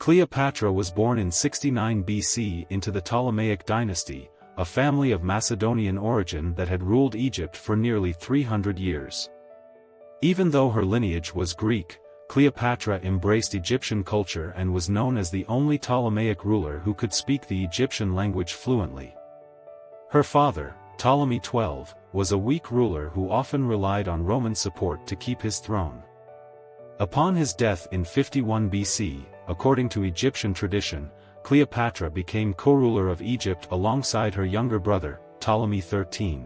Cleopatra was born in 69 BC into the Ptolemaic dynasty, a family of Macedonian origin that had ruled Egypt for nearly 300 years. Even though her lineage was Greek, Cleopatra embraced Egyptian culture and was known as the only Ptolemaic ruler who could speak the Egyptian language fluently. Her father, Ptolemy XII, was a weak ruler who often relied on Roman support to keep his throne. Upon his death in 51 BC, according to Egyptian tradition, Cleopatra became co-ruler of Egypt alongside her younger brother, Ptolemy XIII.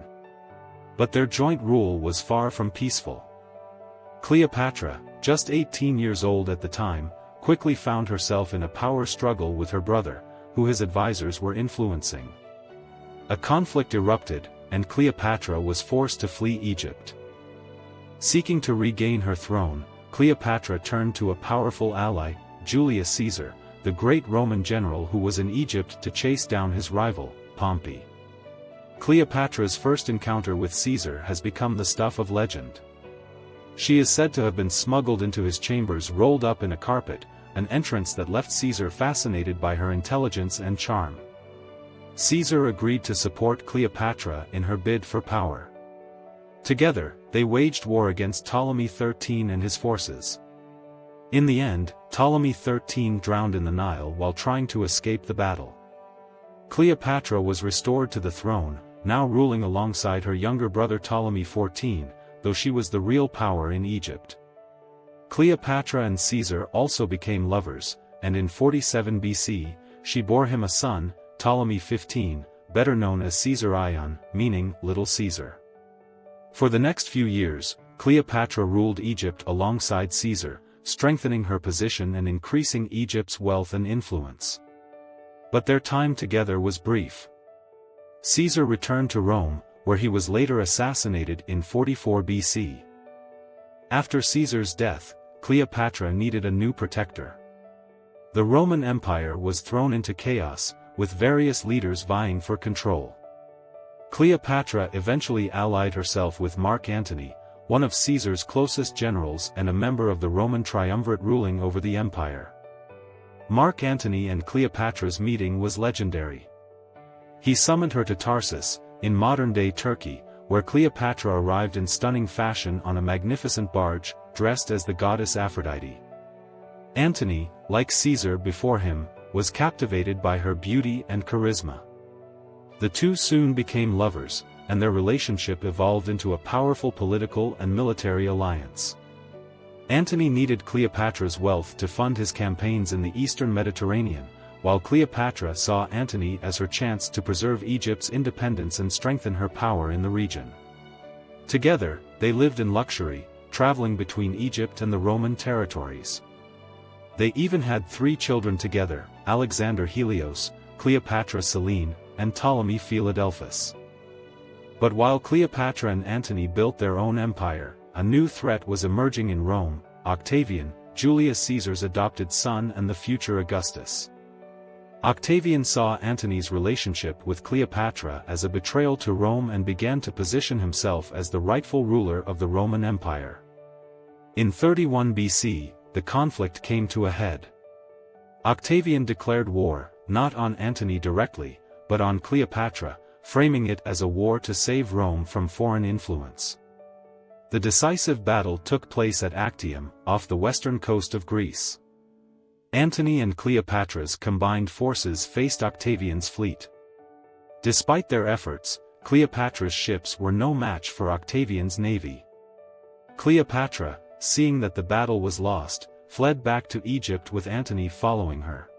But their joint rule was far from peaceful. Cleopatra, just 18 years old at the time, quickly found herself in a power struggle with her brother, who his advisors were influencing. A conflict erupted, and Cleopatra was forced to flee Egypt. Seeking to regain her throne, Cleopatra turned to a powerful ally, Julius Caesar, the great Roman general who was in Egypt to chase down his rival, Pompey. Cleopatra's first encounter with Caesar has become the stuff of legend. She is said to have been smuggled into his chambers rolled up in a carpet, an entrance that left Caesar fascinated by her intelligence and charm. Caesar agreed to support Cleopatra in her bid for power. Together, they waged war against Ptolemy XIII and his forces. In the end, Ptolemy XIII drowned in the Nile while trying to escape the battle. Cleopatra was restored to the throne, now ruling alongside her younger brother Ptolemy XIV, though she was the real power in Egypt. Cleopatra and Caesar also became lovers, and in 47 BC, she bore him a son, Ptolemy XV, better known as Caesar Ion, meaning Little Caesar. For the next few years, Cleopatra ruled Egypt alongside Caesar, strengthening her position and increasing Egypt's wealth and influence. But their time together was brief. Caesar returned to Rome, where he was later assassinated in 44 BC. After Caesar's death, Cleopatra needed a new protector. The Roman Empire was thrown into chaos, with various leaders vying for control. Cleopatra eventually allied herself with Mark Antony, one of Caesar's closest generals and a member of the Roman triumvirate ruling over the empire. Mark Antony and Cleopatra's meeting was legendary. He summoned her to Tarsus, in modern-day Turkey, where Cleopatra arrived in stunning fashion on a magnificent barge, dressed as the goddess Aphrodite. Antony, like Caesar before him, was captivated by her beauty and charisma. The two soon became lovers, and their relationship evolved into a powerful political and military alliance. Antony needed Cleopatra's wealth to fund his campaigns in the eastern Mediterranean, while Cleopatra saw Antony as her chance to preserve Egypt's independence and strengthen her power in the region. Together, they lived in luxury, traveling between Egypt and the Roman territories. They even had 3 children together, Alexander Helios, Cleopatra Selene, and Ptolemy Philadelphus. But while Cleopatra and Antony built their own empire, a new threat was emerging in Rome: Octavian, Julius Caesar's adopted son and the future Augustus. Octavian saw Antony's relationship with Cleopatra as a betrayal to Rome and began to position himself as the rightful ruler of the Roman Empire. In 31 BC, the conflict came to a head. Octavian declared war, not on Antony directly, but on Cleopatra, framing it as a war to save Rome from foreign influence. The decisive battle took place at Actium, off the western coast of Greece. Antony and Cleopatra's combined forces faced Octavian's fleet. Despite their efforts, Cleopatra's ships were no match for Octavian's navy. Cleopatra, seeing that the battle was lost, fled back to Egypt with Antony following her.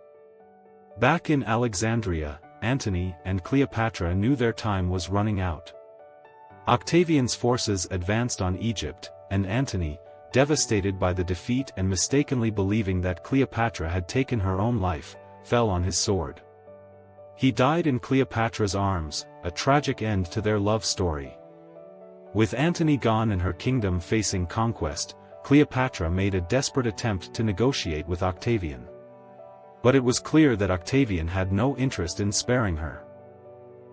Back in Alexandria, Antony and Cleopatra knew their time was running out. Octavian's forces advanced on Egypt, and Antony, devastated by the defeat and mistakenly believing that Cleopatra had taken her own life, fell on his sword. He died in Cleopatra's arms, a tragic end to their love story. With Antony gone and her kingdom facing conquest, Cleopatra made a desperate attempt to negotiate with Octavian. But it was clear that Octavian had no interest in sparing her.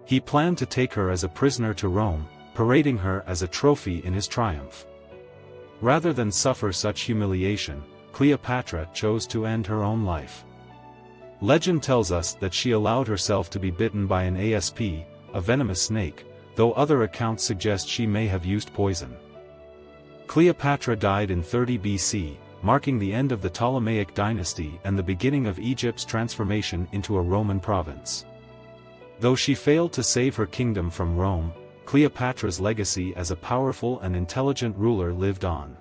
He planned to take her as a prisoner to Rome, parading her as a trophy in his triumph. Rather than suffer such humiliation, Cleopatra chose to end her own life. Legend tells us that she allowed herself to be bitten by an asp, a venomous snake, though other accounts suggest she may have used poison. Cleopatra died in 30 BC, marking the end of the Ptolemaic dynasty and the beginning of Egypt's transformation into a Roman province. Though she failed to save her kingdom from Rome, Cleopatra's legacy as a powerful and intelligent ruler lived on.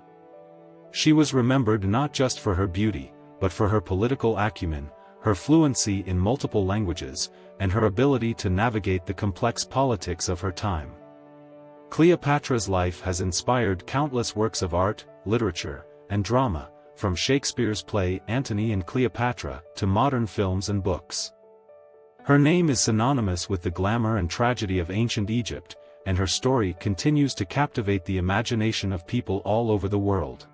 She was remembered not just for her beauty, but for her political acumen, her fluency in multiple languages, and her ability to navigate the complex politics of her time. Cleopatra's life has inspired countless works of art, literature, and drama, from Shakespeare's play Antony and Cleopatra to modern films and books. Her name is synonymous with the glamour and tragedy of ancient Egypt, and her story continues to captivate the imagination of people all over the world.